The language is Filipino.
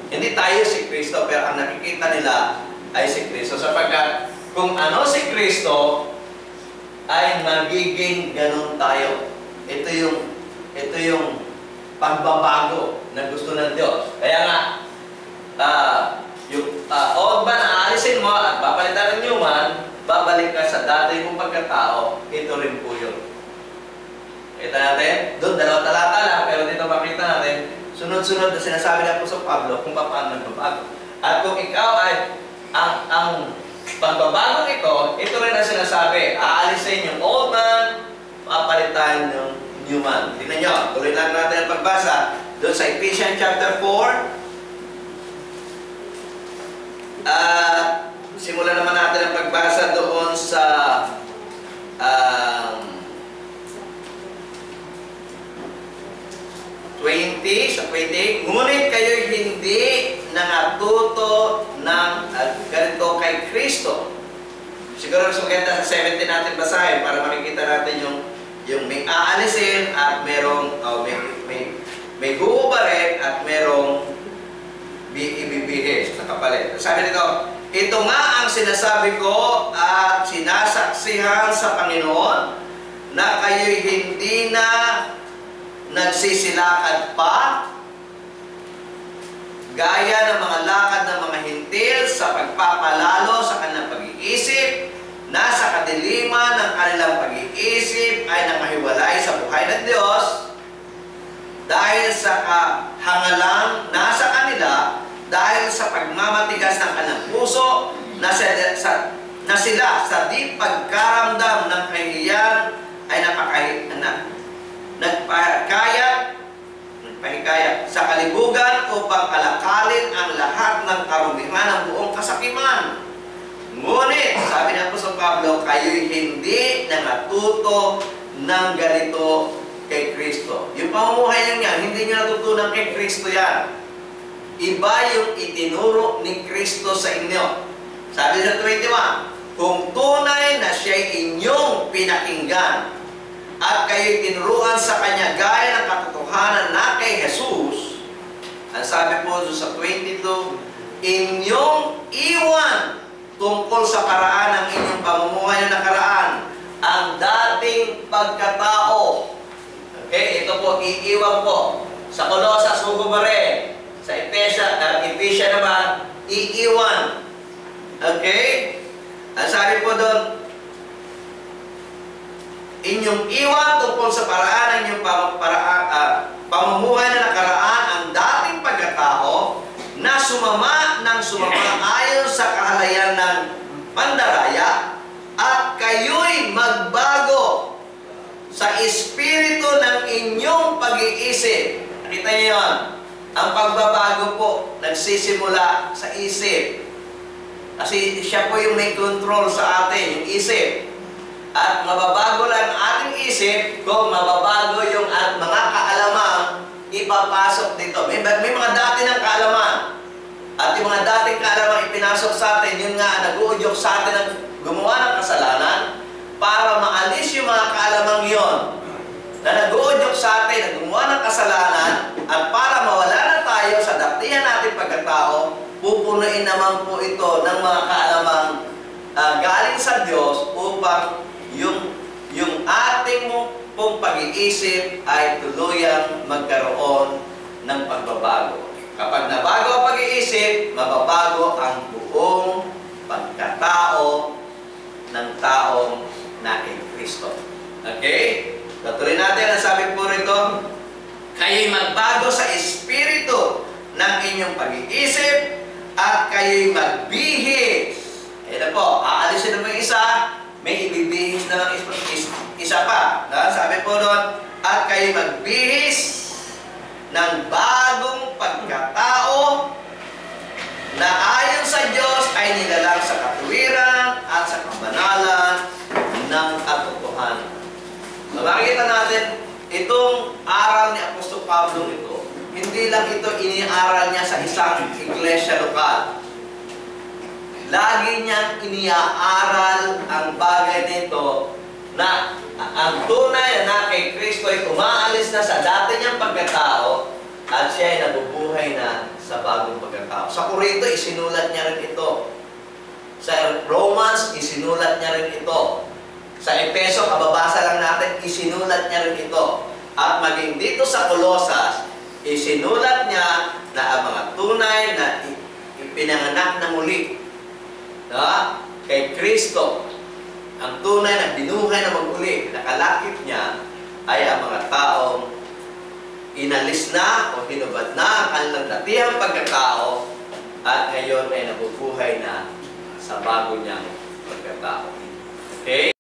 Hindi tayo si Kristo, pero ang nakikita nila ay si Kristo. Sapagkat kung ano si Kristo, ay magiging ganun tayo. Ito yung pagbabago na gusto ng Diyos. Kaya nga, old man, aalisin mo at papalitan ng new man, babalik ka sa dati mong pagkatao, ito rin po yun. Kita natin, doon dalawang talata lang, pero dito makita natin, sunod-sunod na sinasabi ng Apostol Pablo kung paano nagbabago. At kung ikaw ay ang pagbabagong ito rin ang sinasabi, aalisin yung old man, papalitan yung new man. Tingnan nyo, tuloy lang natin ang pagbasa doon sa Ephesians chapter 4. Simulan naman natin ang pagbasa doon sa 20. Ngunit kayo'y hindi nangatuto ng ganito kay Kristo. Siguro mas maganda sa 17 natin basahin para makikita natin yung may aalisin at merong may huubarin at merong ibibihis na kapalit. Sabi nito, ito nga ang sinasabi ko at sinasaksihan sa Panginoon na kayo'y hindi na nagsisilakad pa gaya ng mga lakad ng mga hintil sa pagpapalalo sa kanilang pag-iisip, na sa kadiliman ng kanilang pag-iisip ay namahiwalay sa buhay ng Diyos dahil sa kahangalang nasa kanila, dahil sa pagmamatigas ng kanilang puso na sila sa di pagkaramdam ng kahihiyan ay nagpahikayat sa kalibugan upang kalakalin ang lahat ng karumihan ng buong kasakiman. Ngunit, sabi ng Apostol Pablo, kayo'y hindi nangatuto ng ganito kay Kristo. Yung pamumuhay niya, hindi niya natutunan kay Kristo yan. Iba yung itinuro ni Kristo sa inyo. Sabi sa 21, kung tunay na siya'y inyong pinakinggan at kayo'y tinuruan sa Kanya gaya ng katotohanan na kay Jesus, ang sabi po sa 22, inyong iwan tungkol sa paraan ng inyong pamumuhay na nakaraan, ang dating pagkatao. Okay, ito po, iiwan po. Sa Colosas, hugubarin. Sa Ephesians naman, iiwan. Okay? Ang sabi po doon, inyong iwan tungkol sa paraan ng inyong pamumuhay na nakaraan, ang dating pagkatao na sumama ayon sa kahalayan ng pandaraya, at kayo'y magbago sa espiritu ng inyong pag-iisip. Nakita niyo yun? Ang pagbabago po, nagsisimula sa isip. Kasi siya po yung may control sa atin, yung isip. At mababago lang ating isip kung mababago yung mga kaalamang ipapasok dito. May mga dati ng kaalaman. At yung mga dating kaalamang ipinasok sa atin, yun nga, nag-uudyok sa atin ng gumawa ng kasalanan para maalis yung mga kaalamang yon na nag-uudyok sa atin na gumawa ng kasalanan, at para mawala na tayo sa datihan natin pagkatao, pupunuin naman po ito ng mga kaalamang galing sa Diyos upang yung ating pong pag-iisip ay tuluyang magkaroon ng pagbabago. Kapag nabago ang pag-iisip, mababago ang buong pagkatao ng taong na kay Kristo. Okay? Tutuloy natin ang sabi po rito, kayo'y magbago sa espiritu ng inyong pag-iisip at kayo'y magbihis. Ito po, aalisin naman yung isa, may ibibihis na lang isa pa. Sabi po doon, at kayo'y magbihis ng bagong pagkatao na ayon sa Diyos ay nilalang sa katuwiran at sa kabanalan ng katotohanan. So, makikita natin, itong aral ni Apostol Pablo ito, hindi lang ito iniaral niya sa isang iglesia lokal. Lagi niyang iniaaral ang bagay nito na ang tunay na kay Kristo ay umaalis na sa dati niyang pagkatao at siya ay nabubuhay na sa bagong bagong pagkatao. Sa Korinto, isinulat niya rin ito. Sa Romans, isinulat niya rin ito. Sa Efeso, kababasa lang natin, isinulat niya rin ito. At maging dito sa Colosas, isinulat niya na ang mga tunay na ipinanganak na muli kay Kristo, ang tunay na binuhay na maguli, nakalakip niya ay ang mga taong inalis na o hinubad na ang kanilang datihang pagkatao at ngayon ay nabubuhay na sa bago niyang pagkatao. Okay?